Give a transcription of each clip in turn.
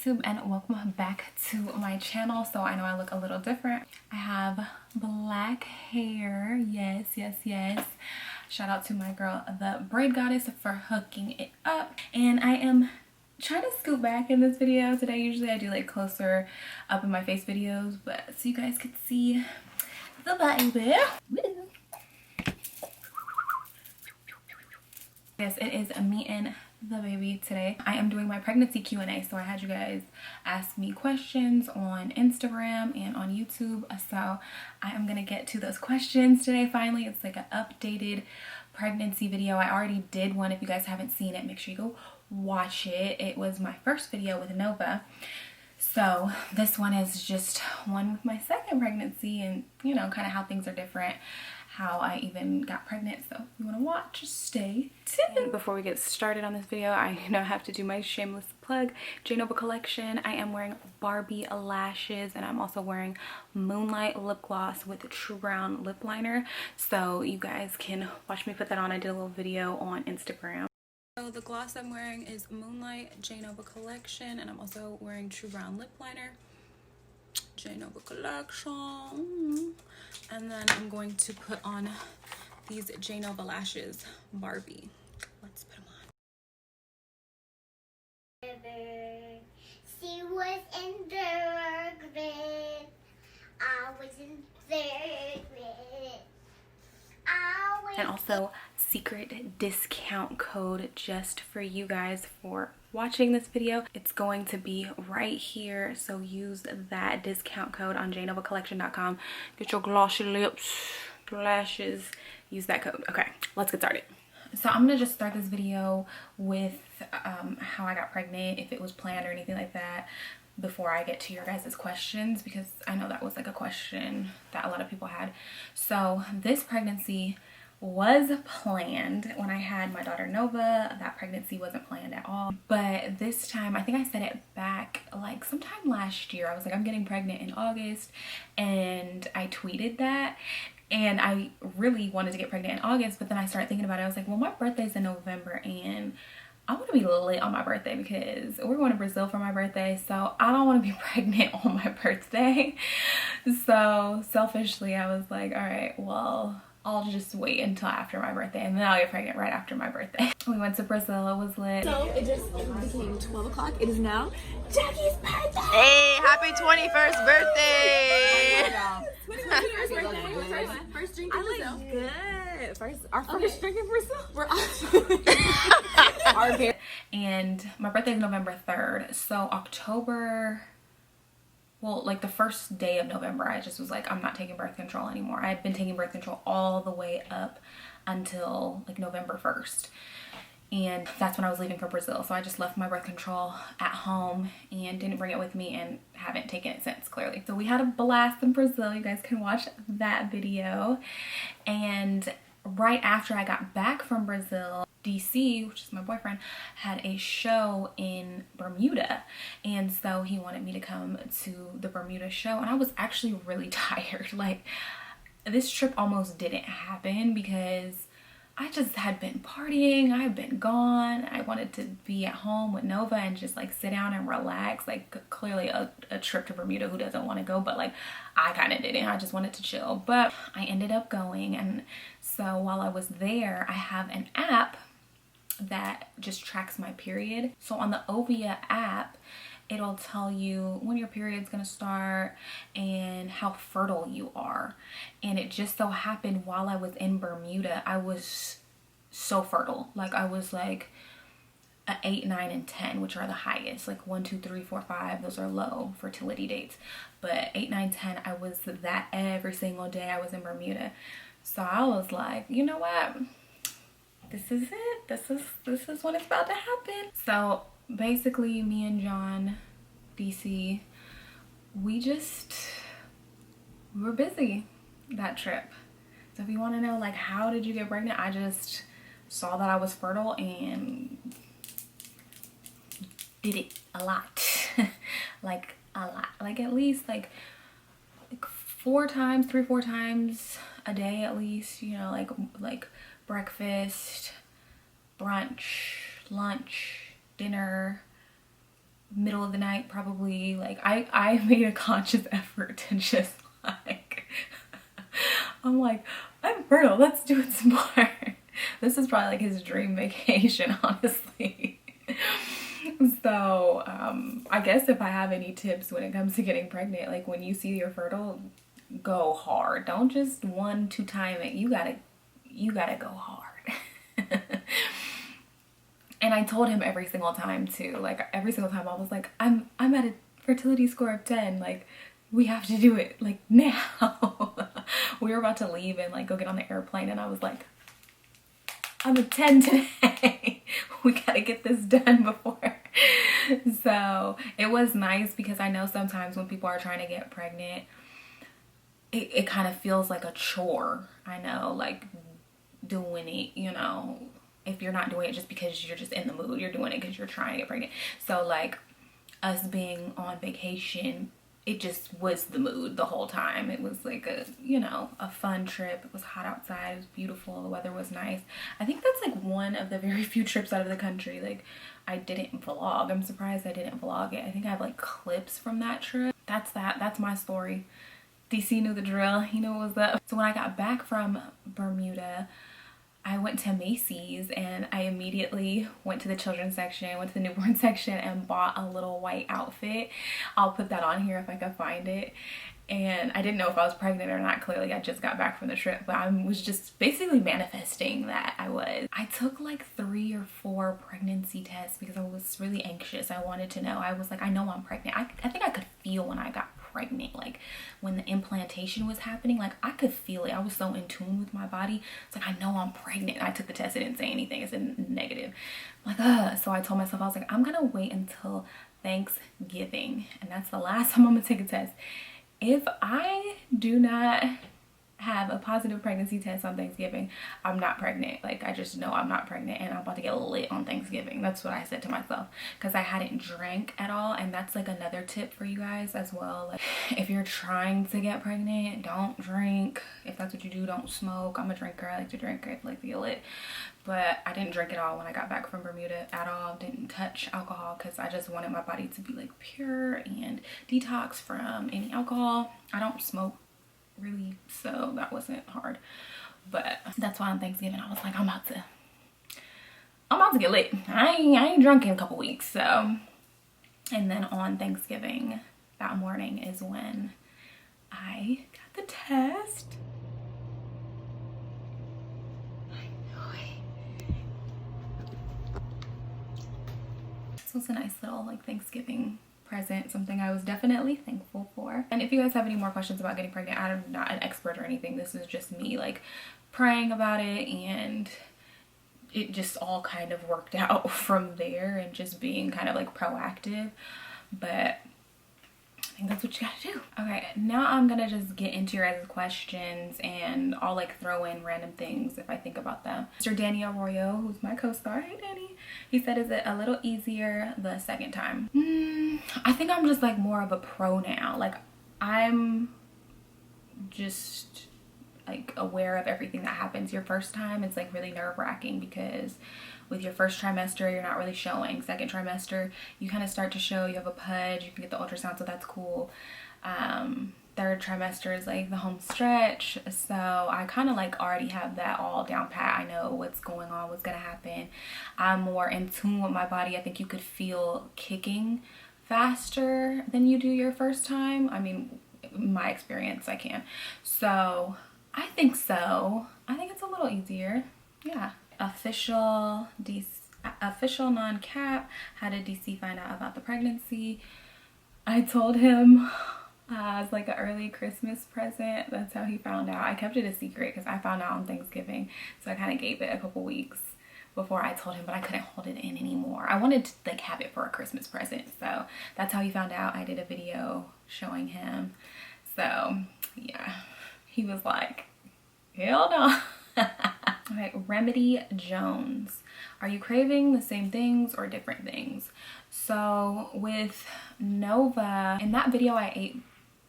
YouTube, and welcome back to my channel. So I know I look a little different. I have black hair. Yes. Shout out to my girl, the Braid Goddess, for hooking it up. And I am trying to scoot back in this video today. Usually I do like closer up in my face videos, but so you guys could see the baby. Yes, it is me and the baby today. I am doing my pregnancy Q&A, so I had you guys ask me questions on Instagram and on YouTube, so I am gonna get to those questions today. Finally, it's like an updated pregnancy video. I already did one. If you guys haven't seen it, make sure you go watch it. It was my first video with Nova, so this one is just one with my second pregnancy, and you know, kind of how things are different, how I even got pregnant. So if you want to watch, stay tuned. Before we get started on this video, I know I have to do my shameless plug. Nova collection. I am wearing Barbie lashes, and I'm also wearing Moonlight lip gloss with a True Brown lip liner, so you guys can watch me put that on. I did a little video on Instagram. So the gloss I'm wearing is Moonlight Nova collection, and I'm also wearing True Brown lip liner. Nova collection. And then I'm going to put on these Nova lashes, Barbie. Let's put them on. She was in third grade. I was in third grade. And also secret discount code just for you guys for watching this video. It's going to be right here, so use that discount code on jnovacollection.com. Get your glossy lips, lashes, use that code. Okay, let's get started. So I'm gonna just start this video with how I got pregnant, if it was planned or anything like that, before I get to your guys' questions, because I know that was like a question that a lot of people had. So this pregnancy was planned. When I had my daughter Nova, that pregnancy wasn't planned at all. But this time, I think I said it back like sometime last year. I was like, I'm getting pregnant in August, and I tweeted that. And I really wanted to get pregnant in August, but then I started thinking about it. I was like, well, my birthday's in November, and I want to be lit on my birthday because we're going to Brazil for my birthday, so I don't want to be pregnant on my birthday. So selfishly, I was like, all right, well, I'll just wait until after my birthday, and then I'll get pregnant right after my birthday. We went to Brazil. It was lit. So it just became 12 o'clock. It is now Jackie's birthday. Hey, happy 21st birthday! 21st birthday. First drink in Brazil. Good. Our first drink in Brazil. We're And my birthday is November 3rd. So October, well, like the first day of November, I just was like, I'm not taking birth control anymore. I had been taking birth control all the way up until like November 1st. And that's when I was leaving for Brazil. So I just left my birth control at home and didn't bring it with me, and haven't taken it since, clearly. So we had a blast in Brazil. You guys can watch that video. And right after I got back from Brazil, DC, which is my boyfriend, had a show in Bermuda, and so he wanted me to come to the Bermuda show, and I was actually really tired. Like, this trip almost didn't happen because I just had been partying. I've been gone. I wanted to be at home with Nova and just like sit down and relax. Like, clearly a trip to Bermuda, who doesn't want to go? But like, I kind of didn't. I just wanted to chill, but I ended up going. And so while I was there, I have an app that just tracks my period. So on the Ovia app, it'll tell you when your period's gonna start and how fertile you are. And it just so happened while I was in Bermuda, I was so fertile. Like, I was like a 8, 9, and 10, which are the highest. Like 1, 2, 3, 4, 5, those are low fertility dates. But 8, 9, 10, I was that every single day I was in Bermuda. So I was like, you know what? This is it. This is when it's about to happen. So basically, me and John, DC, we were busy that trip. So if you want to know, like, how did you get pregnant, I just saw that I was fertile and did it a lot. Like a lot, like at least like 4 times, 3, 4 times a day at least, you know, like breakfast, brunch, lunch, dinner, middle of the night, probably. Like I made a conscious effort to just like, I'm like, I'm fertile, let's do it some more. This is probably like his dream vacation, honestly. So I guess if I have any tips when it comes to getting pregnant, like when you see you're fertile, go hard. Don't just 1-2 time it. You gotta go hard. And I told him every single time too. Like every single time I was like, I'm at a fertility score of 10. Like we have to do it like now. We were about to leave and like go get on the airplane, and I was like, I'm a 10 today. We gotta get this done before. So it was nice because I know sometimes when people are trying to get pregnant, it kind of feels like a chore. I know, like doing it, you know, if you're not doing it just because you're just in the mood, you're doing it because you're trying to get pregnant. So like us being on vacation, it just was the mood the whole time. It was like a, you know, a fun trip. It was hot outside, it was beautiful, the weather was nice. I think that's like one of the very few trips out of the country like I didn't vlog. I'm surprised I didn't vlog it. I think I have like clips from that trip. That's my story. DC knew the drill, he knew what was up. So when I got back from Bermuda, I went to Macy's and I immediately went to the children's section, went to the newborn section, and bought a little white outfit. I'll put that on here if I can find it. And I didn't know if I was pregnant or not. Clearly I just got back from the trip, but I was just basically manifesting that I was. I took like 3 or 4 pregnancy tests because I was really anxious. I wanted to know. I was like, I know I'm pregnant. I think I could feel when I got pregnant, like when the implantation was happening, like I could feel it. I was so in tune with my body. It's like, I know I'm pregnant. I took the test, it didn't say anything, it said negative. I'm like, so I told myself, I was like, I'm gonna wait until Thanksgiving, and that's the last time I'm gonna take a test. If I do not have a positive pregnancy test on Thanksgiving, I'm not pregnant. Like I just know I'm not pregnant, and I'm about to get lit on Thanksgiving. That's what I said to myself, because I hadn't drank at all. And that's like another tip for you guys as well. Like if you're trying to get pregnant, don't drink. If that's what you do, don't smoke. I'm a drinker, I like to drink, I like to get lit. But I didn't drink at all when I got back from Bermuda at all. Didn't touch alcohol because I just wanted my body to be like pure and detox from any alcohol. I don't smoke really, so that wasn't hard. But that's why on Thanksgiving I was like, I'm about to get lit. I ain't drunk in a couple weeks. So, and then on Thanksgiving that morning is when I got the test. This was a nice little like Thanksgiving present, something I was definitely thankful for. And if you guys have any more questions about getting pregnant, I'm not an expert or anything. This is just me like praying about it, and it just all kind of worked out from there, and just being kind of like proactive. But I think that's what you gotta do. Okay, now I'm gonna just get into your guys' questions, and I'll like throw in random things if I think about them. Mr. Danny Arroyo, who's my co-star, hey Danny, he said, is it a little easier the second time? I think I'm just like more of a pro now. Like I'm just like aware of everything that happens. Your first time, it's like really nerve-wracking because with your first trimester, you're not really showing. Second trimester, you kind of start to show. You have a pudge, you can get the ultrasound, so that's cool. Third trimester is like the home stretch, so I kind of like already have that all down pat. I know what's going on, what's gonna happen. I'm more in tune with my body. I think you could feel kicking faster than you do your first time. I mean, in my experience, I can. So I think so. I think it's a little easier. Yeah. Official non-cap. How did DC find out about the pregnancy? I told him as like an early Christmas present. That's how he found out. I kept it a secret because I found out on Thanksgiving, so I kind of gave it a couple weeks before I told him, but I couldn't hold it in anymore. I wanted to like have it for a Christmas present, so that's how he found out. I did a video showing him, so yeah, he was like, hell no. Okay, Remedy Jones. Are you craving the same things or different things? So with Nova, in that video I ate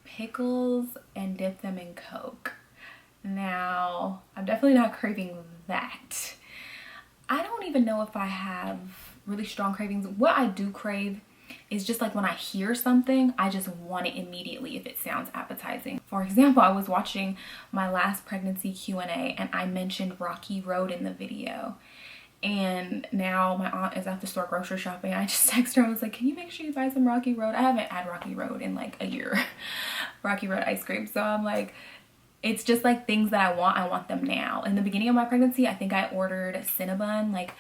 pickles and dipped them in Coke. Now, I'm definitely not craving that. I don't even know if I have really strong cravings. What I do crave is just like when I hear something, I just want it immediately if it sounds appetizing. For example, I was watching my last pregnancy Q&A and I mentioned Rocky Road in the video. And now my aunt is at the store grocery shopping. I just texted her. I was like, can you make sure you buy some Rocky Road? I haven't had Rocky Road in like a year. Rocky Road ice cream. So I'm like, it's just like things that I want them now. In the beginning of my pregnancy, I think I ordered Cinnabon like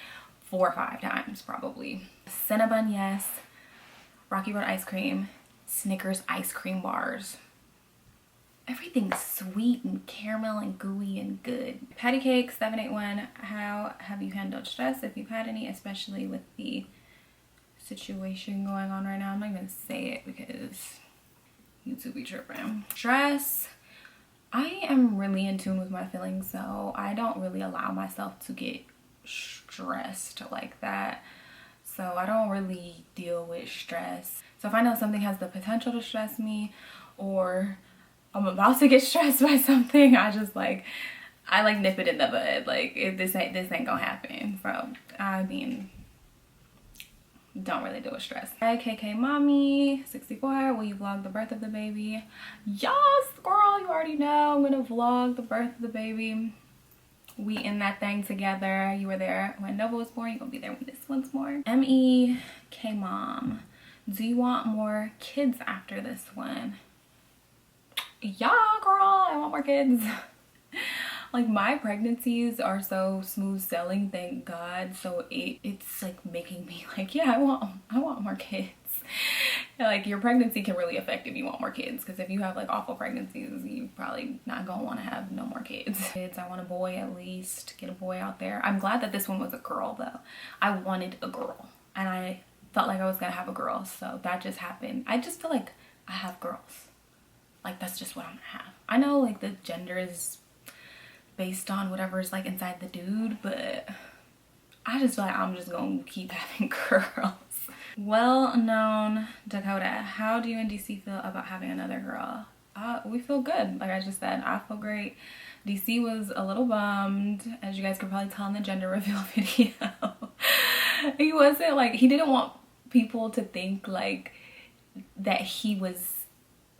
4 or 5 times probably. Cinnabon, yes. Rocky Road ice cream. Snickers ice cream bars. Everything's sweet and caramel and gooey and good. Patty Cake 781, how have you handled stress if you've had any, especially with the situation going on right now? I'm not even gonna say it because YouTube be tripping. Stress, I am really in tune with my feelings, so I don't really allow myself to get stressed like that. So I don't really deal with stress. So if I know something has the potential to stress me, or I'm about to get stressed by something, I just like, I like nip it in the bud. Like, if this ain't gonna happen. So I mean, don't really deal with stress. Hi, KK Mommy 64, will you vlog the birth of the baby? Yes, girl, you already know I'm gonna vlog the birth of the baby. We in that thing together. You were there when Nova was born, you're gonna be there when this one's born. MEK Mom, do you want more kids after this one? Yeah, girl, I want more kids. Like, my pregnancies are so smooth sailing, thank God. So it's like making me like, yeah, I want more kids. Like, your pregnancy can really affect if you want more kids, because if you have like awful pregnancies, you probably not gonna want to have no more kids. I want a boy, at least get a boy out there. I'm glad that this one was a girl though. I wanted a girl and I felt like I was gonna have a girl, so that just happened. I just feel like I have girls. Like, that's just what I'm gonna have. I know like the gender is based on whatever's like inside the dude, but I just feel like I'm just gonna keep having girls. Well known Dakota, how do you and DC feel about having another girl? We feel good. Like I just said, I feel great. DC was a little bummed, as you guys could probably tell in the gender reveal video. He wasn't like, he didn't want people to think like that he was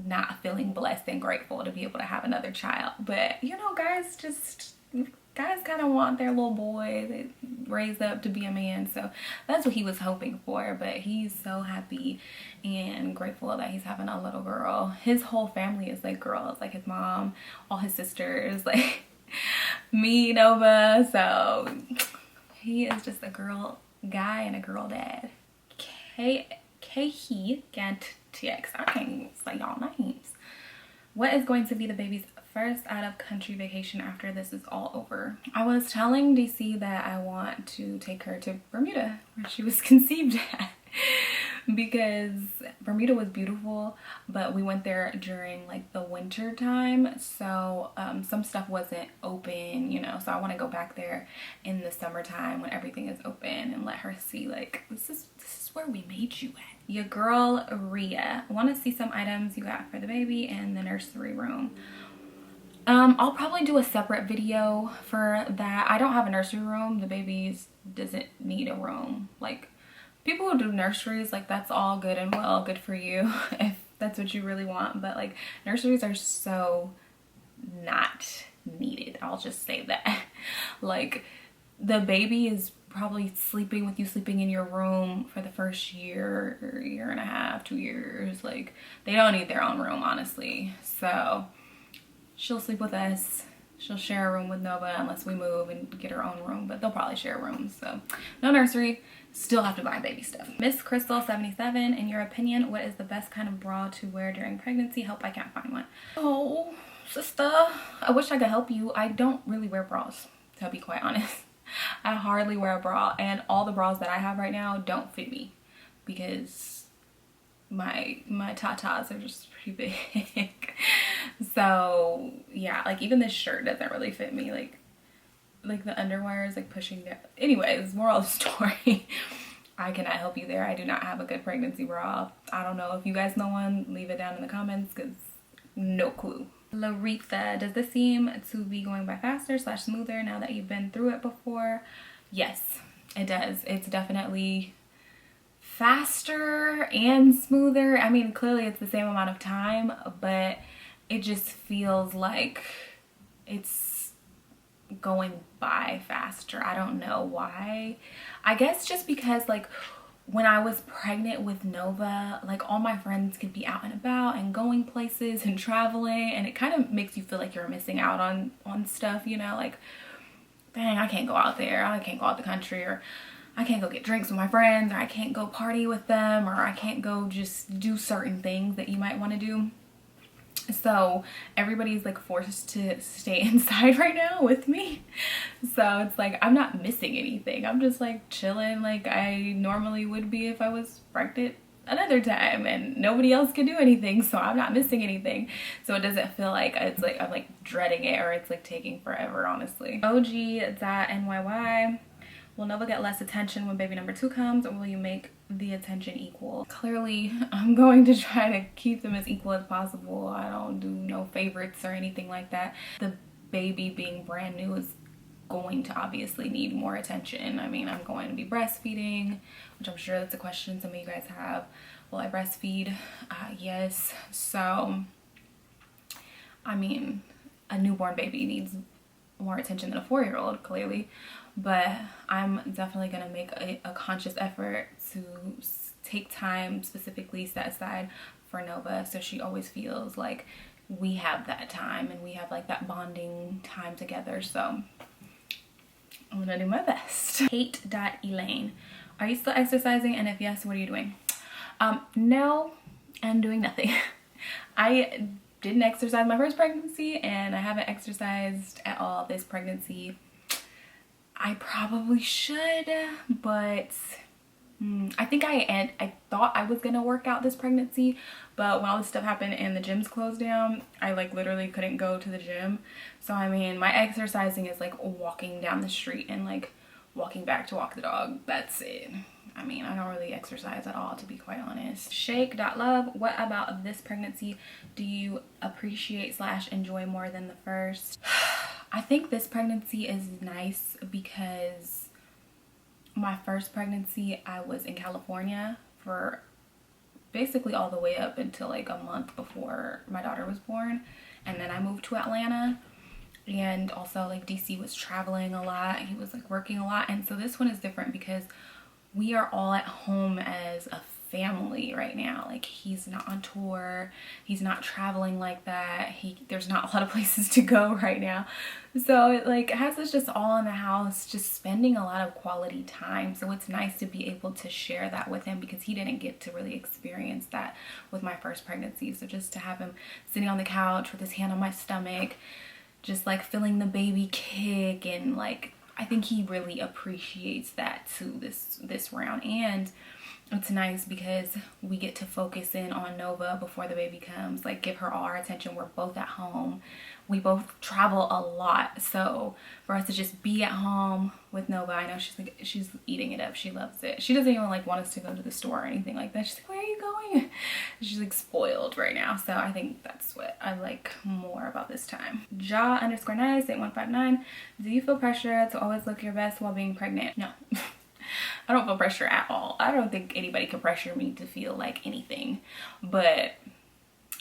not feeling blessed and grateful to be able to have another child. But you know, guys kind of want their little boy raised up to be a man, so that's what he was hoping for. But he's so happy and grateful that he's having a little girl. His whole family is like girls, like his mom, all his sisters, like me, Nova. So he is just a girl guy and a girl dad. He can't TX. I can't even say y'all names. What is going to be the baby's first out of country vacation after this is all over? I was telling DC that I want to take her to Bermuda, where she was conceived at, because Bermuda was beautiful, but we went there during like the winter time, so some stuff wasn't open, you know, so I want to go back there in the summertime when everything is open and let her see like, this is where we made you at. Your girl Rhea, want to see some items you got for the baby in the nursery room. I'll probably do a separate video for that. I don't have a nursery room. The baby doesn't need a room. Like, people who do nurseries, like, that's all good and well, good for you if that's what you really want. But like, nurseries are so not needed. I'll just say that. Like, the baby is probably sleeping with you, sleeping in your room for the first year or year and a half, 2 years. Like, they don't need their own room, honestly. So she'll sleep with us. She'll share a room with Nova unless we move and get her own room, but they'll probably share rooms. So no nursery, still have to buy baby stuff. Miss Crystal 77, in your opinion, what is the best kind of bra to wear during pregnancy? Help, I can't find one. Oh, sister, I wish I could help you. I don't really wear bras, to be quite honest. I hardly wear a bra, and all the bras that I have right now don't fit me because my tatas are just pretty big. So yeah, like even this shirt doesn't really fit me. Like the underwear is like pushing down. Anyways, moral of the story, I cannot help you there. I do not have a good pregnancy bra. I don't know if you guys know one, leave it down in the comments because no clue. Laritha, does this seem to be going by faster / smoother now that you've been through it before? Yes, it does. It's definitely faster and smoother. I mean, clearly it's the same amount of time, but it just feels like it's going by faster. I don't know why. I guess just because like when I was pregnant with Nova, like all my friends could be out and about and going places and traveling, and it kind of makes you feel like you're missing out on stuff, you know, like, dang, I can't go out there, I can't go out the country, or I can't go get drinks with my friends, or I can't go party with them, or I can't go just do certain things that you might want to do. So everybody's like forced to stay inside right now with me. So it's like I'm not missing anything. I'm just like chilling like I normally would be if I was pregnant another time, and nobody else can do anything, so I'm not missing anything. So it doesn't feel like it's like I'm like dreading it or it's like taking forever, honestly. OG.NYY. Will Nova get less attention when baby number 2 comes, or will you make the attention equal? Clearly, I'm going to try to keep them as equal as possible. I don't do no favorites or anything like that. The baby being brand new is going to obviously need more attention. I mean, I'm going to be breastfeeding, which I'm sure that's a question some of you guys have. Will I breastfeed? Yes. So, I mean, a newborn baby needs more attention than a 4-year-old, clearly. But I'm definitely gonna make a conscious effort to take time specifically set aside for Nova, so she always feels like we have that time and we have like that bonding time together. So I'm gonna do my best. Cate.elaine. Are you still exercising, and if yes, what are you doing? No, I'm doing nothing. I didn't exercise my first pregnancy, and I haven't exercised at all this pregnancy. I probably should, but I think I thought I was gonna work out this pregnancy, but when all this stuff happened and the gyms closed down, I like literally couldn't go to the gym. So I mean, my exercising is like walking down the street and like walking back to walk the dog. That's it. I mean, I don't really exercise at all, to be quite honest. Shake.love. What about this pregnancy do you appreciate / enjoy more than the first? I think this pregnancy is nice because my first pregnancy, I was in California for basically all the way up until like a month before my daughter was born. And then I moved to Atlanta, and also like DC was traveling a lot. He was like working a lot. And so this one is different because we are all at home as a family right now. Like, he's not on tour, he's not traveling like that, there's not a lot of places to go right now, so it like has us just all in the house, just spending a lot of quality time. So it's nice to be able to share that with him, because he didn't get to really experience that with my first pregnancy. So just to have him sitting on the couch with his hand on my stomach, just like feeling the baby kick, and like I think he really appreciates that too this round. And it's nice because we get to focus in on Nova before the baby comes, like give her all our attention. We're both at home. We both travel a lot. So for us to just be at home with Nova, I know she's eating it up. She loves it. She doesn't even like want us to go to the store or anything like that. She's like, where are you going? She's like spoiled right now. So I think that's what I like more about this time. Ja_nice8159. Do you feel pressure to always look your best while being pregnant? No. I don't feel pressure at all. I don't think anybody can pressure me to feel like anything, but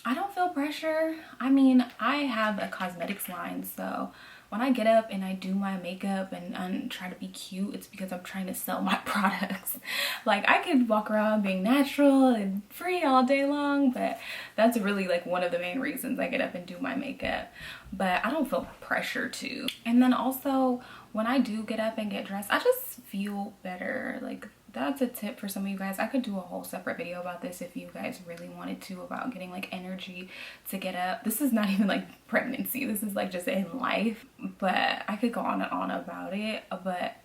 I don't feel pressure. I mean, I have a cosmetics line, so when I get up and I do my makeup and try to be cute, it's because I'm trying to sell my products. Like, I could walk around being natural and free all day long, but that's really like one of the main reasons I get up and do my makeup. But I don't feel pressure to. And then also, when I do get up and get dressed, I just feel better. Like, that's a tip for some of you guys. I could do a whole separate video about this if you guys really wanted to, about getting like energy to get up. This is not even like pregnancy, this is like just in life, but I could go on and on about it. But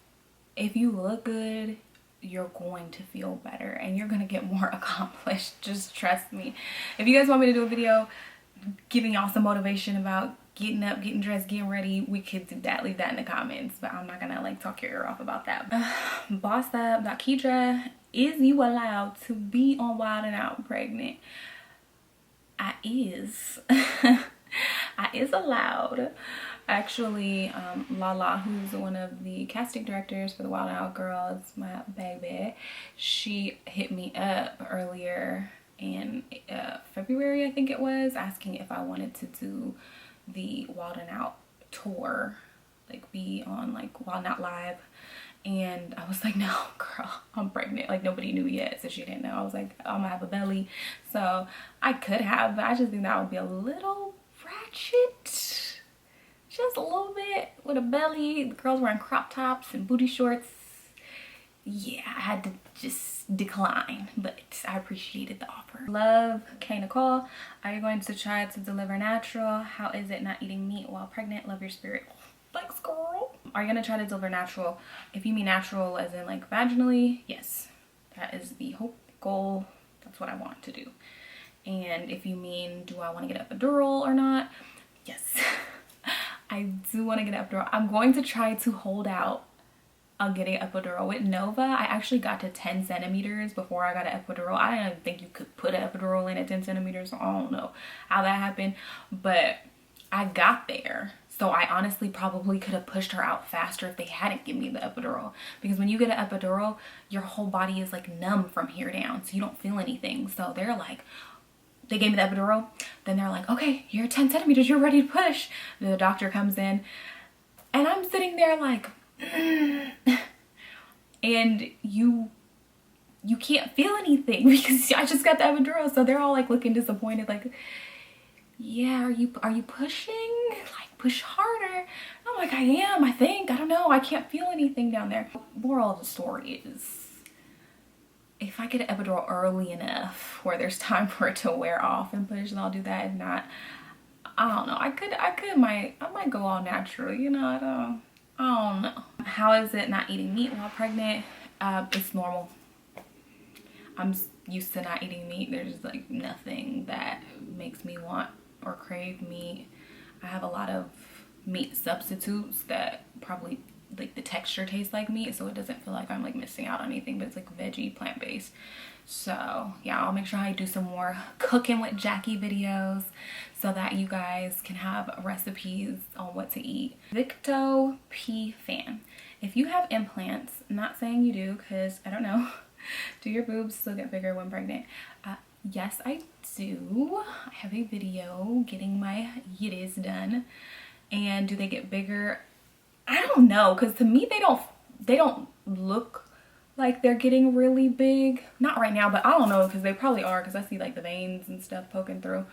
if you look good, you're going to feel better and you're gonna get more accomplished. Just trust me. If you guys want me to do a video giving y'all some motivation about getting up, getting dressed, getting ready, we could do that. Leave that in the comments, but I'm not gonna like talk your ear off about that. Boss up. Kedra, is you allowed to be on Wild and Out pregnant? I is. is allowed. Actually, Lala, who's one of the casting directors for the Wild 'N Out Girls, my baby, she hit me up earlier in February, I think it was, asking if I wanted to do the Wild 'N Out tour, like be on like Wild 'N Out Live. And I was like, no, girl, I'm pregnant. Like, nobody knew yet, so she didn't know. I was like, I'm gonna have a belly. So I could have, but I just think that would be a little ratchet. Just a little bit with a belly. The girls wearing crop tops and booty shorts. Yeah, I had to just decline, but I appreciated the offer. Love, K. Nicole. Are you going to try to deliver natural? How is it not eating meat while pregnant? Love your spirit. Thanks, girl. Are you gonna try to deliver natural? If you mean natural as in like vaginally, yes. That is the hope, goal. That's what I want to do. And if you mean, do I want to get an epidural or not? Yes. I do want to get an epidural. I'm going to try to hold out on getting an epidural. With Nova, I actually got to 10 centimeters before I got an epidural. I didn't even think you could put an epidural in at 10 centimeters. So I don't know how that happened, but I got there. So I honestly probably could have pushed her out faster if they hadn't given me the epidural. Because when you get an epidural, your whole body is like numb from here down. So you don't feel anything. So they're like, they gave me the epidural. Then they're like, okay, you're 10 centimeters. You're ready to push. The doctor comes in. And I'm sitting there like, and you can't feel anything because I just got the epidural. So they're all like looking disappointed. Like, yeah, are you pushing? Like, push harder. I'm like, I am, I think. I don't know. I can't feel anything down there. Moral of the story is, if I get an epidural early enough where there's time for it to wear off and push, then I'll do that. If not, I don't know. I might go all natural, you know. I don't know. How is it not eating meat while pregnant? It's normal. I'm used to not eating meat. There's like nothing that makes me want or crave meat. I have a lot of meat substitutes that probably like the texture tastes like meat, so it doesn't feel like I'm like missing out on anything, but it's like veggie, plant-based. So yeah, I'll make sure I do some more cooking with Jackie videos so that you guys can have recipes on what to eat. Victo P fan, if you have implants, not saying you do because I don't know, do your boobs still get bigger when pregnant? Yes, I do. I have a video getting my yiddies done. And do they get bigger? I don't know, because to me they don't look like they're getting really big. Not right now, but I don't know, because they probably are, because I see like the veins and stuff poking through.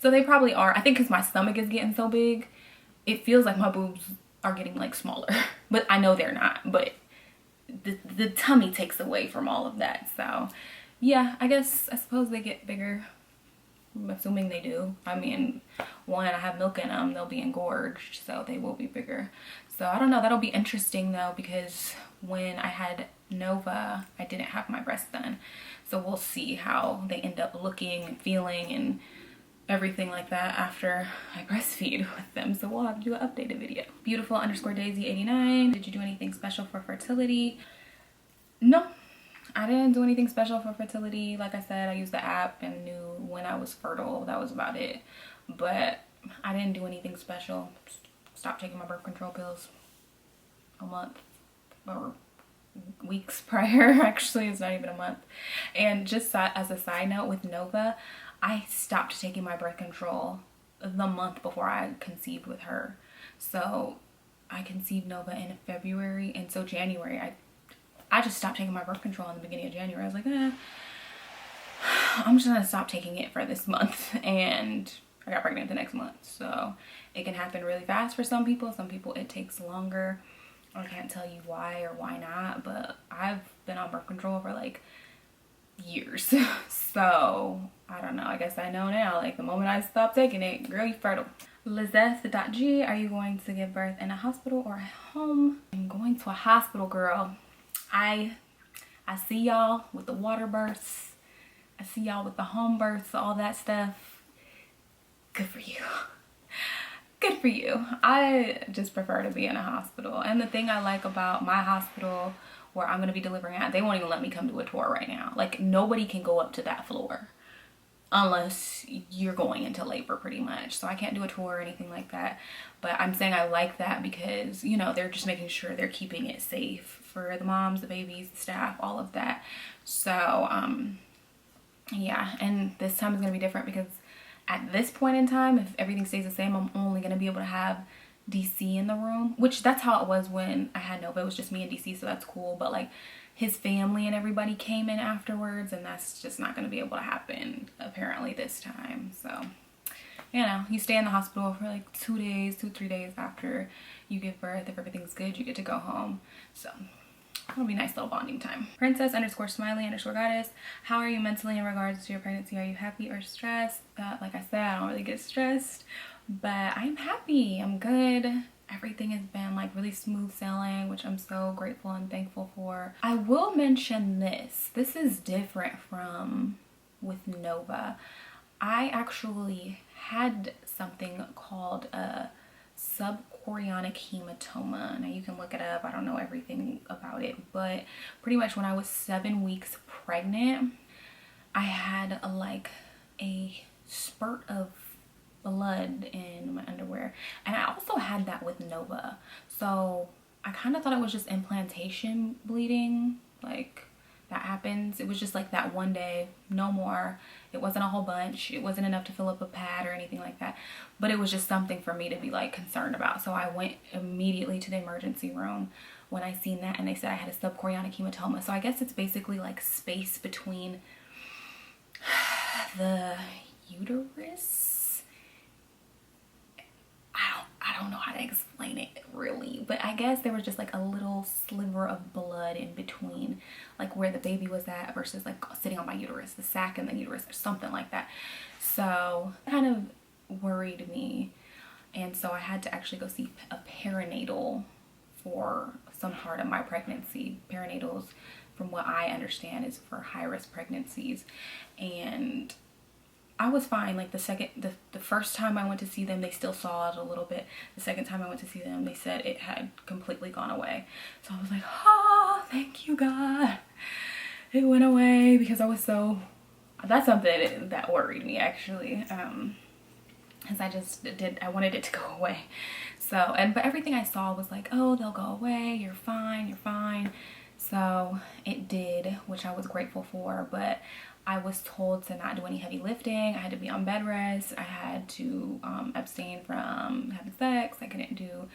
So they probably are. I think because my stomach is getting so big, it feels like my boobs are getting like smaller. But I know they're not. But the tummy takes away from all of that. So yeah, I suppose they get bigger. I'm assuming they do. I mean, one, I have milk in them, they'll be engorged, so they will be bigger. So I don't know, that'll be interesting though, because when I had Nova, I didn't have my breasts done. So we'll see how they end up looking and feeling and everything like that after I breastfeed with them. So we'll have to do an updated video. Beautiful _ Daisy 89. Did you do anything special for fertility? No. I didn't do anything special for fertility. Like I said, I used the app and knew when I was fertile. That was about it. But I didn't do anything special. Stopped taking my birth control pills a month or weeks prior. Actually, it's not even a month. And just as a side note with Nova, I stopped taking my birth control the month before I conceived with her. So I conceived Nova in February, and so January I just stopped taking my birth control in the beginning of January. I was like, I'm just gonna stop taking it for this month. And I got pregnant the next month. So it can happen really fast for some people. Some people it takes longer. I can't tell you why or why not, but I've been on birth control for like years. So I don't know. I guess I know now. Like the moment I stop taking it, girl, you fertile. Lizeth.g, are you going to give birth in a hospital or at home? I'm going to a hospital, girl. I see y'all with the water births. I see y'all with the home births, all that stuff. Good for you. Good for you. I just prefer to be in a hospital. And the thing I like about my hospital where I'm going to be delivering at, they won't even let me come do a tour right now. Like nobody can go up to that floor. unless you're going into labor pretty much. So I can't do a tour or anything like that. But I'm saying I like that because, you know, they're just making sure they're keeping it safe for the moms, the babies, the staff, all of that. So, yeah, and this time is going to be different because at this point in time, if everything stays the same, I'm only going to be able to have DC in the room, which that's how it was when I had Nova. It was just me and DC, so that's cool. But like his family and everybody came in afterwards, and that's just not going to be able to happen apparently this time. So, you know, you stay in the hospital for like 2 days, 2-3 days after you give birth. If everything's good, you get to go home. So it'll be a nice little bonding time. Princess_smiley_goddess. How are you mentally in regards to your pregnancy? Are you happy or stressed? Like I said, I don't really get stressed, but I'm happy. I'm good. Everything has been like really smooth sailing, which I'm so grateful and thankful for. I will mention this. This is different from with Nova. I actually had something called a subchorionic hematoma. Now you can look it up. I don't know everything about it, but pretty much when I was 7 weeks pregnant, I had a spurt of blood in my underwear, and I also had that with Nova. So I kind of thought it was just implantation bleeding, like that happens. It was just like that one day, no more. It wasn't a whole bunch. It wasn't enough to fill up a pad or anything like that, but it was just something for me to be like concerned about. So I went immediately to the emergency room when I seen that, and they said I had a subchorionic hematoma. So I guess it's basically like space between the uterus. I don't know how to explain it really, but I guess there was just like a little sliver of blood in between like where the baby was at versus like sitting on my uterus, the sac and the uterus or something like that. So it kind of worried me, and so I had to actually go see a perinatal for some part of my pregnancy. Perinatals, from what I understand, is for high-risk pregnancies, and I was fine. Like the first time I went to see them, they still saw it a little bit. The second time I went to see them, they said it had completely gone away. So I was like, oh, thank you, God. It went away, because I was so, that's something that worried me actually. Because I wanted it to go away. So, but everything I saw was like, oh, they'll go away. You're fine. You're fine. So it did, which I was grateful for, but I was told to not do any heavy lifting. I had to be on bed rest. I had to abstain from having sex. I couldn't do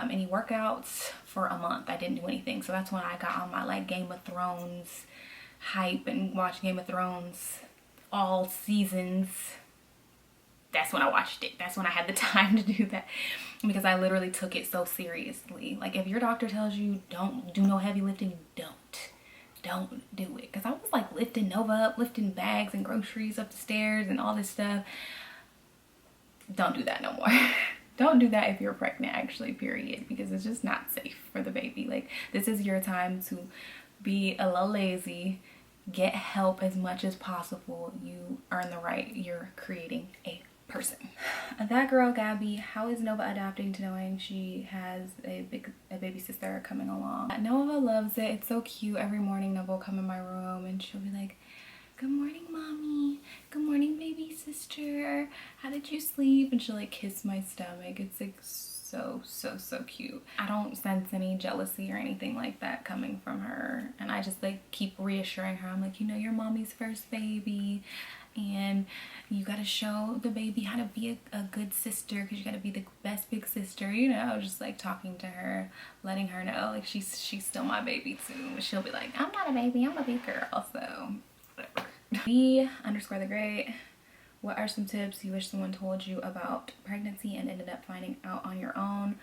any workouts for a month. I didn't do anything. So that's when I got on my like Game of Thrones hype and watched Game of Thrones all seasons. That's when I watched it. That's when I had the time to do that, because I literally took it so seriously. Like if your doctor tells you don't do no heavy lifting, don't do it. Because I was like lifting Nova up, lifting bags and groceries up the stairs and all this stuff. Don't do that no more. Don't do that if you're pregnant, actually, period, because it's just not safe for the baby. Like this is your time to be a little lazy, get help as much as possible. You earn the right. You're creating a person. That girl Gabby, how is Nova adapting to knowing she has a baby sister coming along? Nova loves it. It's so cute. Every morning Nova will come in my room and she'll be like, good morning, mommy. Good morning, baby sister. How did you sleep? And she'll like kiss my stomach. It's like so cute. I don't sense any jealousy or anything like that coming from her, and I just like keep reassuring her. I'm like, you know, you're mommy's first baby, and you got to show the baby how to be a good sister, because you got to be the best big sister, you know. Just like talking to her, letting her know like she's still my baby too. She'll be like, I'm not a baby, I'm a big girl. So whatever. B_the_great. What are some tips you wish someone told you about pregnancy and ended up finding out on your own?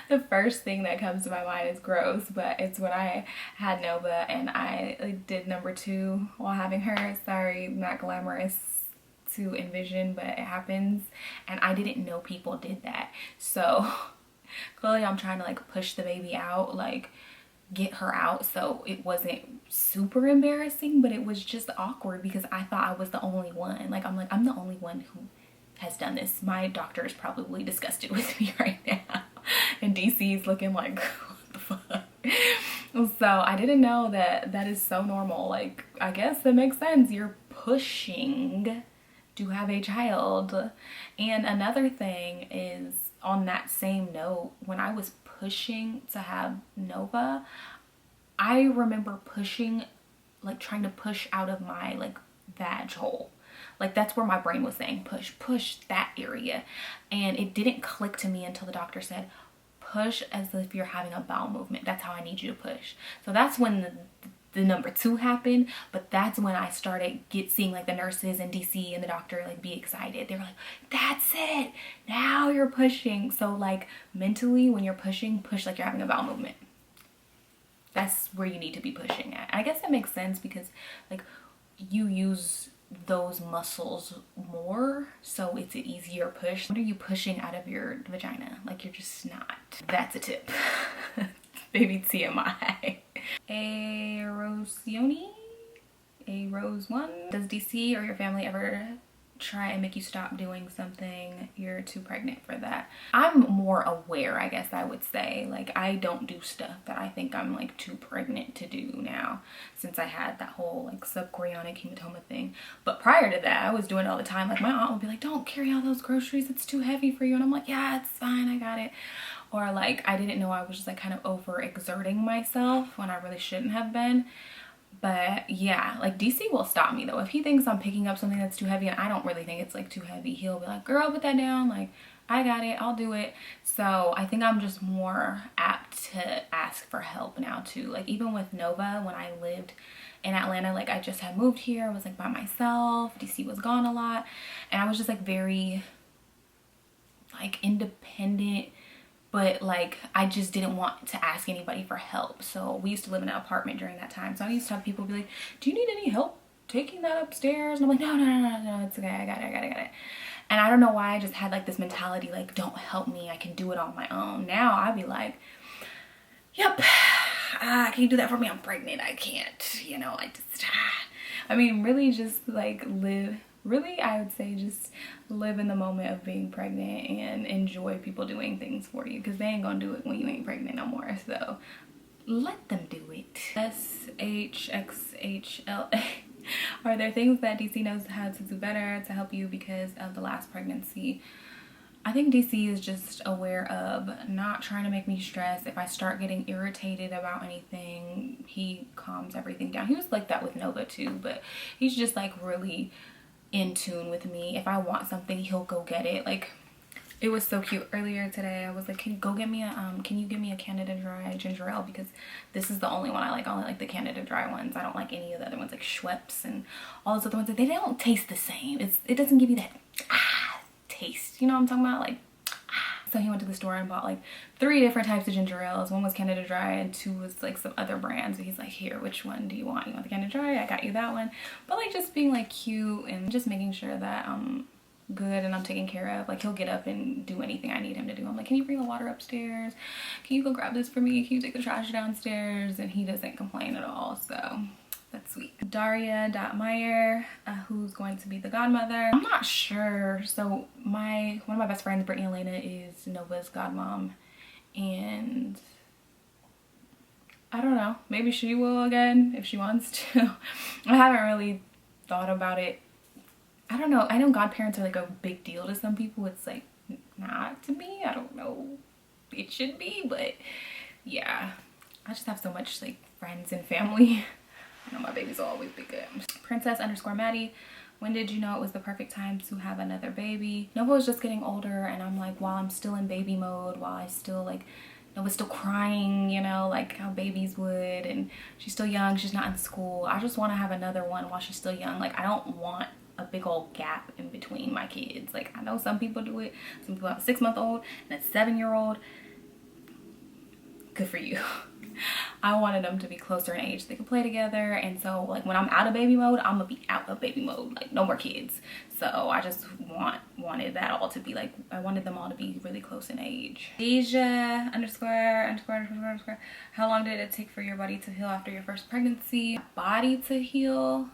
The first thing that comes to my mind is gross, but it's when I had Nova and I did number 2 while having her. Sorry, not glamorous to envision, but it happens, and I didn't know people did that. So clearly I'm trying to like push the baby out, like get her out, so it wasn't super embarrassing, but it was just awkward because I thought I was the only one. Like I'm the only one who has done this. My doctor is probably disgusted with me right now, and DC is looking like, what the fuck. So I didn't know that that is so normal. Like, I guess that makes sense. You're pushing to have a child. And another thing is, on that same note, when I was pushing to have Nova, I remember pushing, like trying to push out of my like vag hole. Like that's where my brain was saying push that area. And it didn't click to me until the doctor said, push as if you're having a bowel movement. That's how I need you to push. So that's when the number 2 happened. But that's when I started seeing like the nurses in DC and the doctor like be excited. They were like, that's it, now you're pushing. So like mentally when you're pushing, push like you're having a bowel movement. That's where you need to be pushing at. I guess that makes sense because like you use those muscles more, so it's an easier push. What are you pushing out of your vagina? Like you're just not. That's a tip. Baby TMI. A Rose 1. Does DC or your family ever try and make you stop doing something you're too pregnant for that? I'm more aware, I guess I would say. Like I don't do stuff that I think I'm like too pregnant to do now, since I had that whole like subchorionic hematoma thing. But prior to that I was doing it all the time. Like my aunt would be like, don't carry all those groceries, it's too heavy for you, and I'm like, yeah, it's fine, I got it. Or like I didn't know I was just like kind of over exerting myself when I really shouldn't have been. But yeah, like DC will stop me though. If he thinks I'm picking up something that's too heavy and I don't really think it's like too heavy, he'll be like, girl, put that down. Like, I got it, I'll do it. So I think I'm just more apt to ask for help now too. Like even with Nova, when I lived in Atlanta, like I just had moved here, I was like by myself, DC was gone a lot. And I was just like very like independent. But like I just didn't want to ask anybody for help. So we used to live in an apartment during that time. So I used to have people be like, do you need any help taking that upstairs? And I'm like, no, it's okay, I got it. And I don't know why I just had like this mentality like, don't help me, I can do it on my own. Now I'd be like, yep, can you do that for me? I'm pregnant, I can't, you know, I mean really just like live. Really, I would say just live in the moment of being pregnant and enjoy people doing things for you, because they ain't gonna do it when you ain't pregnant no more. So let them do it. SHXHLA. Are there things that DC knows how to do better to help you because of the last pregnancy? I think DC is just aware of not trying to make me stress. If I start getting irritated about anything, he calms everything down. He was like that with Nova too, but he's just like really in tune with me. If I want something, he'll go get it. Like it was so cute. Earlier today I was like, can you go get me a can you give me a Canada Dry ginger ale, because this is the only one I like. I only like the Canada Dry ones. I don't like any of the other ones like Schweppes and all those other ones. They don't taste the same. It doesn't give you that taste, you know what I'm talking about? Like so he went to the store and bought like 3 different types of ginger ales. 1 was Canada Dry and 2 was like some other brands. And he's like, here, which one do you want? You want the Canada Dry? I got you that one. But like just being like cute and just making sure that I'm good and I'm taken care of. Like he'll get up and do anything I need him to do. I'm like, can you bring the water upstairs? Can you go grab this for me? Can you take the trash downstairs? And he doesn't complain at all. So that's sweet. Daria.Meyer, who's going to be the godmother. I'm not sure. So one of my best friends, Brittany Elena, is Nova's godmom. And I don't know, maybe she will again if she wants to. I haven't really thought about it. I don't know. I know godparents are like a big deal to some people. It's like not to me. I don't know. It should be, but yeah. I just have so much like friends and family. I know my babies will always be good. Princess_Maddie, when did you know it was the perfect time to have another baby? Nova was just getting older, and I'm like, while I'm still in baby mode, while I still like, Nova's still crying, you know, like how babies would, and she's still young, she's not in school. I just want to have another one while she's still young. Like I don't want a big old gap in between my kids. Like I know some people do it. Some people have a 6-month-old and a 7-year-old. Good for you. I wanted them to be closer in age so they could play together. And so like when I'm out of baby mode, I'm gonna be out of baby mode, like no more kids. So I just wanted that all to be like, I wanted them all to be really close in age. Asia _____. How long did it take for your body to heal after your first pregnancy? Body to heal?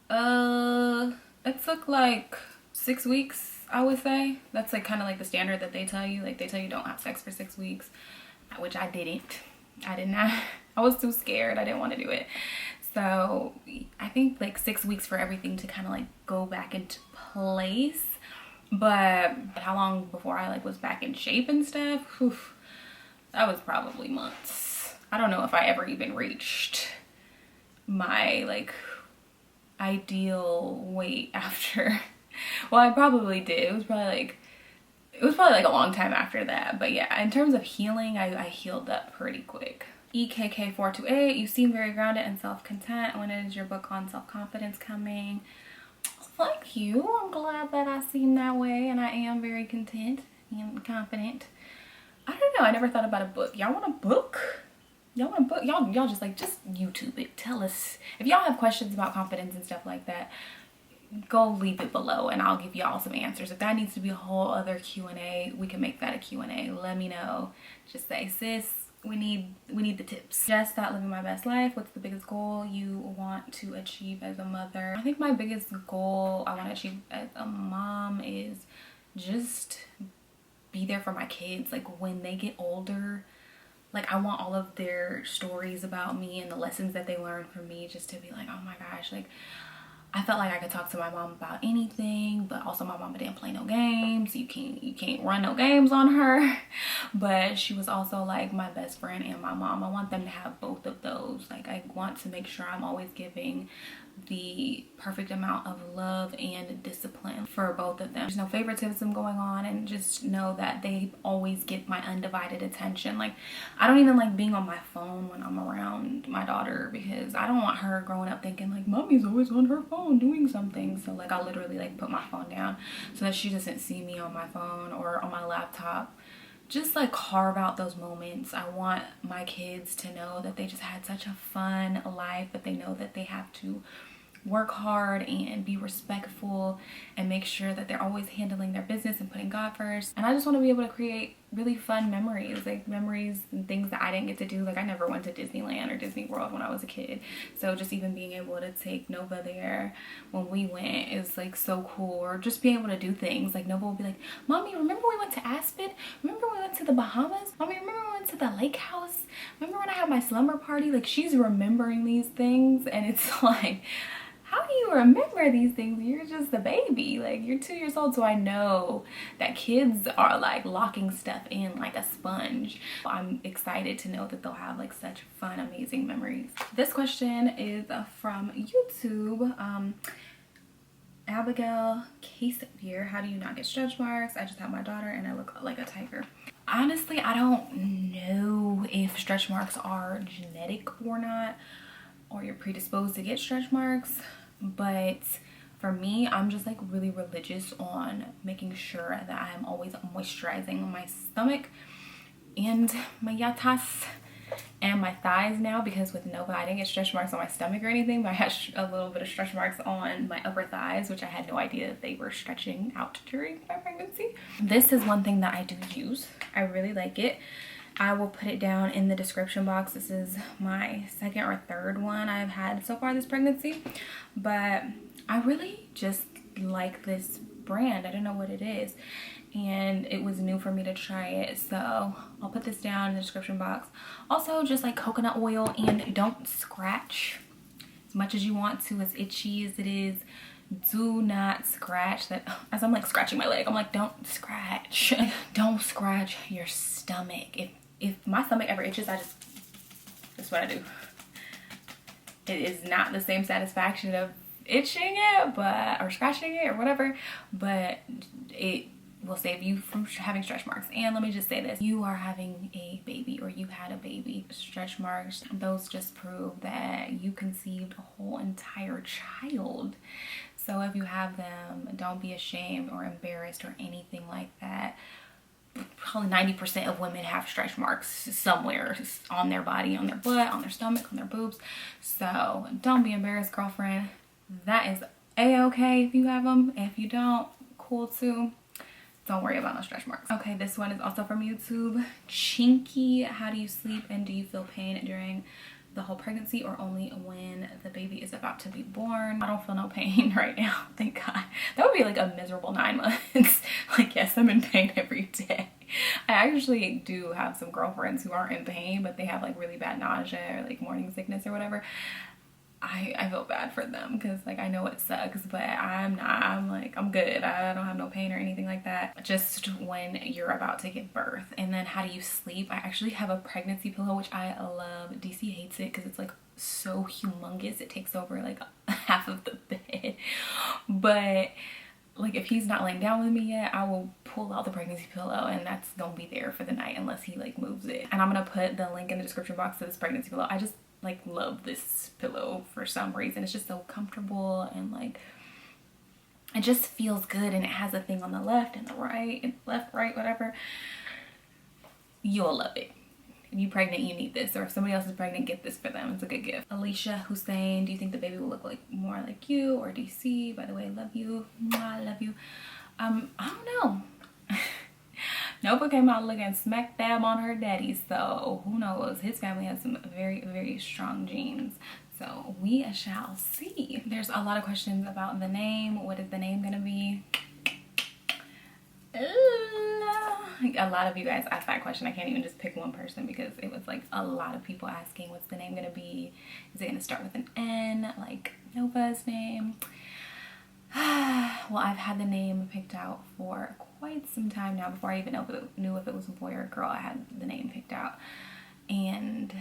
It took like 6 weeks, I would say. That's like kind of like the standard that they tell you. Like they tell you don't have sex for 6 weeks, which I didn't. I was too scared. I didn't want to do it. So I think like 6 weeks for everything to kind of like go back into place. But how long before I like was back in shape and stuff? Whew, that was probably months. I don't know if I ever even reached my like ideal weight after. Well, I probably did. It was probably like a long time after that. But yeah, in terms of healing, I healed up pretty quick. EKK428, you seem very grounded and self-content. When is your book on self-confidence coming? Thank you. I'm glad that I seem that way, and I am very content and confident. I don't know. I never thought about a book. Y'all want a book? Y'all want a book? Y'all just YouTube it. Tell us if y'all have questions about confidence and stuff like that. Go leave it below and I'll give y'all some answers. If that needs to be a whole other Q&A, we can make that a Q&A. Let me know. Just say, sis, we need the tips. Just start living my best life. What's the biggest goal you want to achieve as a mother? I think my biggest goal I want to achieve as a mom is just be there for my kids. Like when they get older, like I want all of their stories about me and the lessons that they learned from me just to be like, oh my gosh, like I felt like I could talk to my mom about anything, but also my mama didn't play no games. You can't run no games on her. But she was also like my best friend and my mom. I want them to have both of those. Like I want to make sure I'm always giving the perfect amount of love and discipline for both of them. There's no favoritism going on, and just know that they always get my undivided attention. Like I don't even like being on my phone when I'm around my daughter, because I don't want her growing up thinking like mommy's always on her phone doing something. So like I'll literally like put my phone down so that she doesn't see me on my phone or on my laptop. Just like carve out those moments. I want my kids to know that they just had such a fun life, but they know that they have to work hard and be respectful and make sure that they're always handling their business and putting God first. And I just want to be able to create really fun memories, like memories and things that I didn't get to do. Like I never went to Disneyland or Disney World when I was a kid, so just even being able to take Nova there when we went is like so cool. Or just being able to do things like Nova will be like, mommy, remember we went to Aspen? Remember we went to the Bahamas? Mommy, remember we went to the lake house? Remember when I had my slumber party? Like she's remembering these things, and it's like, how do you remember these things? You're just a baby. Like you're 2 years old. So I know that kids are like locking stuff in like a sponge. I'm excited to know that they'll have like such fun, amazing memories. This question is from YouTube. Abigail Case here. How do you not get stretch marks? I just have my daughter and I look like a tiger. Honestly, I don't know if stretch marks are genetic or not, or you're predisposed to get stretch marks. But for me, I'm just like really religious on making sure that I'm always moisturizing my stomach and my yatas and my thighs now, because with Nova I didn't get stretch marks on my stomach or anything, but I had a little bit of stretch marks on my upper thighs, which I had no idea that they were stretching out during my pregnancy. This is one thing that I do use. I really like it. I will put it down in the description box. This is my second or third one I've had so far this pregnancy, but I really just like this brand. I don't know what it is, and it was new for me to try it, so I'll put this down in the description box. Also, just like coconut oil, and don't scratch as much as you want to, as itchy as it is. Do not scratch that. As I'm like scratching my leg, I'm like, don't scratch. Don't scratch your stomach. If my stomach ever itches, that's what I do. It is not the same satisfaction of itching it, or scratching it or whatever, but it will save you from having stretch marks. And let me just say this, you are having a baby, or you had a baby. Stretch marks, those just prove that you conceived a whole entire child. So if you have them, don't be ashamed or embarrassed or anything like that. Probably 90% of women have stretch marks somewhere on their body, on their butt, on their stomach, on their boobs. So don't be embarrassed, girlfriend. That is a-okay if you have them. If you don't, cool too. Don't worry about no stretch marks. Okay, this one is also from YouTube. Chinky, how do you sleep and do you feel pain during the whole pregnancy or only when the baby is about to be born? I don't feel no pain right now, thank God. That would be like a miserable 9 months. Like, yes, I'm in pain every day. I actually do have some girlfriends who aren't in pain, but they have like really bad nausea or like morning sickness or whatever. I feel bad for them because like I know it sucks, but I'm not. I'm like, I'm good. I don't have no pain or anything like that. Just when you're about to give birth. And then how do you sleep? I actually have a pregnancy pillow, which I love. DC hates it because it's like so humongous. It takes over like half of the bed. But like if he's not laying down with me yet, I will pull out the pregnancy pillow and that's gonna be there for the night unless he like moves it. And I'm gonna put the link in the description box to this pregnancy pillow. I just like love this pillow for some reason. It's just so comfortable and like it just feels good, and it has a thing on the left and the right and left, right, whatever. You'll love it. If you're pregnant, you need this, or if somebody else is pregnant, get this for them. It's a good gift. Alicia Hussein, do you think the baby will look like more like you or DC? By the way, love you. I love you. I don't know. Nova came out looking smack dab on her daddy, so who knows? His family has some very, very strong genes. So we shall see. There's a lot of questions about the name. What is the name gonna be? A lot of you guys asked that question. I can't even just pick one person because it was like a lot of people asking what's the name gonna be. Is it gonna start with an N like Nova's name? Well, I've had the name picked out for quite some time now. Before I even knew if it was a boy or a girl, I had the name picked out. And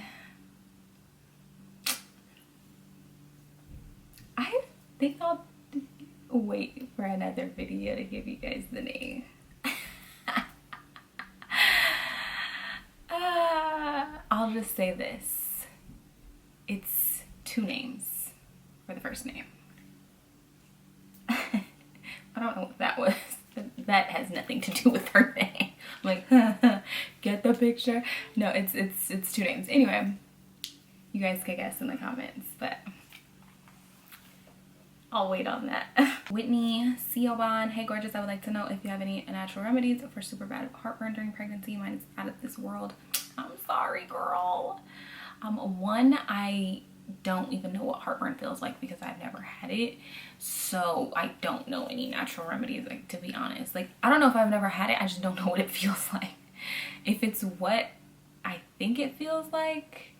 I think I'll wait for another video to give you guys the name. I'll just say this. It's 2 names for the first name. I don't know what that was. That has nothing to do with her name. Like, get the picture? No, it's 2 names. Anyway, you guys can guess in the comments, but I'll wait on that. Whitney Siobhan, hey gorgeous, I would like to know if you have any natural remedies for super bad heartburn during pregnancy. Mine is out of this world. I'm sorry, girl. One, I don't even know what heartburn feels like because I've never had it, so I don't know any natural remedies, like, to be honest. Like, I don't know if I've never had it, I just don't know what it feels like. If it's what I think it feels like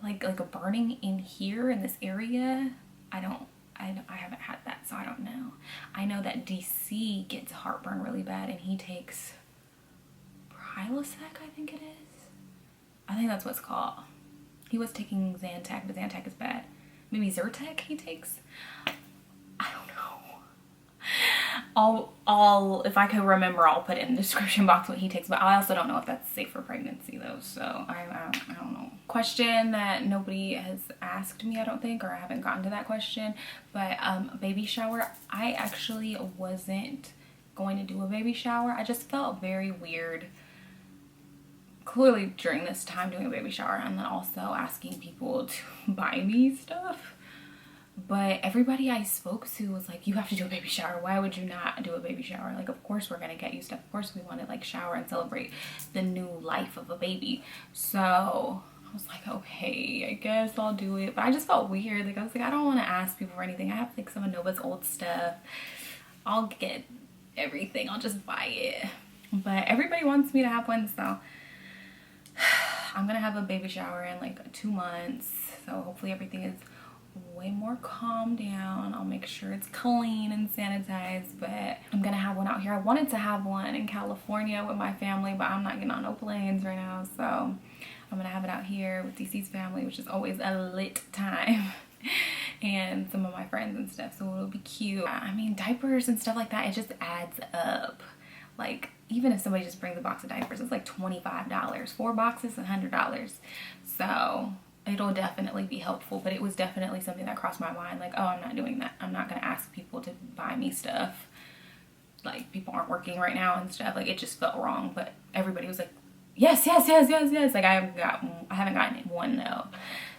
a burning in here in this area, I haven't had that, so I don't know. I know that DC gets heartburn really bad and he takes Prilosec, I think it is. I think that's what it's called. He was taking Zantac, but Zantac is bad. Maybe Zyrtec he takes? I don't know. If I could remember, I'll put it in the description box what he takes, but I also don't know if that's safe for pregnancy though, so I don't know. Question that nobody has asked me, I don't think, or I haven't gotten to that question, but baby shower. I actually wasn't going to do a baby shower. I just felt very weird clearly during this time doing a baby shower, and then also asking people to buy me stuff. But everybody I spoke to was like, you have to do a baby shower. Why would you not do a baby shower? Like, of course we're gonna get you stuff. Of course we want to like shower and celebrate the new life of a baby. So I was like, okay, I guess I'll do it. But I just felt weird. Like, I was like, I don't want to ask people for anything. I have like some of Nova's old stuff. I'll get everything. I'll just buy it. But everybody wants me to have one, so I'm gonna have a baby shower in like 2 months. So hopefully everything is way more calmed down. I'll make sure it's clean and sanitized, but I'm gonna have one out here. I wanted to have one in California with my family, but I'm not getting on no planes right now, so I'm gonna have it out here with DC's family, which is always a lit time. And some of my friends and stuff, so it'll be cute. I mean, diapers and stuff like that, it just adds up. Like, even if somebody just brings a box of diapers, it's like $25. 4 boxes, $100. So it'll definitely be helpful, but it was definitely something that crossed my mind. Like, oh, I'm not doing that. I'm not gonna ask people to buy me stuff. Like, people aren't working right now and stuff. Like, it just felt wrong, but everybody was like, yes, yes, yes, yes, yes. Like, I haven't gotten one no.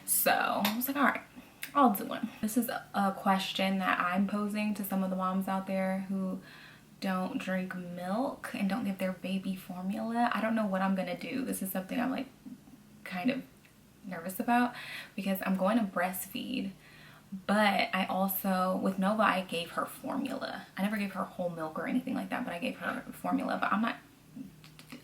So I was like, all right, I'll do one. This is a question that I'm posing to some of the moms out there who don't drink milk and don't give their baby formula. I don't know what I'm gonna do. This is something I'm like kind of nervous about because I'm going to breastfeed, but I also, with Nova, I gave her formula. I never gave her whole milk or anything like that, but I gave her formula. But I'm not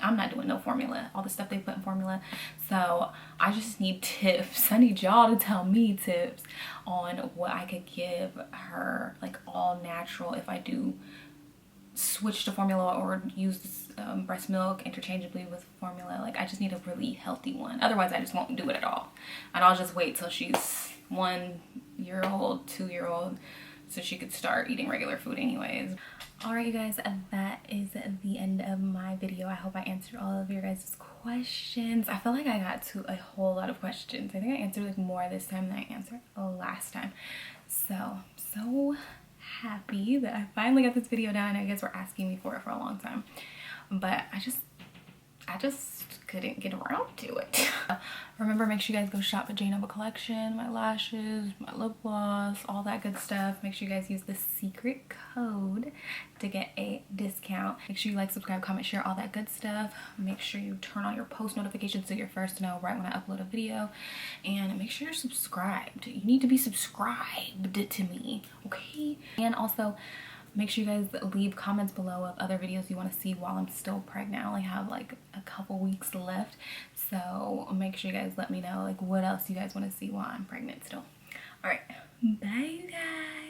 I'm not doing no formula, all the stuff they put in formula. So I just need tips. I need y'all to tell me tips on what I could give her, like all natural, if I do switch to formula or use breast milk interchangeably with formula. Like I just need a really healthy one. Otherwise I just won't do it at all. And I'll just wait till she's 1 year old, 2 year old, so she could start eating regular food anyways. Alright you guys, that is the end of my video. I hope I answered all of your guys' questions. I feel like I got to a whole lot of questions. I think I answered like more this time than I answered last time. So happy that I finally got this video done. I guess we're asking me for it for a long time, but I just couldn't get around to it. Remember, make sure you guys go shop at Jane Collection. My lashes, my lip gloss, all that good stuff. Make sure you guys use the secret code to get a discount. Make sure you like, subscribe, comment, share, all that good stuff. Make sure you turn on your post notifications so you're first to know right when I upload a video. And make sure you're subscribed. You need to be subscribed to me, okay? And also, make sure you guys leave comments below of other videos you want to see while I'm still pregnant. I only have like a couple weeks left, so make sure you guys let me know like what else you guys want to see while I'm pregnant still. All right, bye you guys.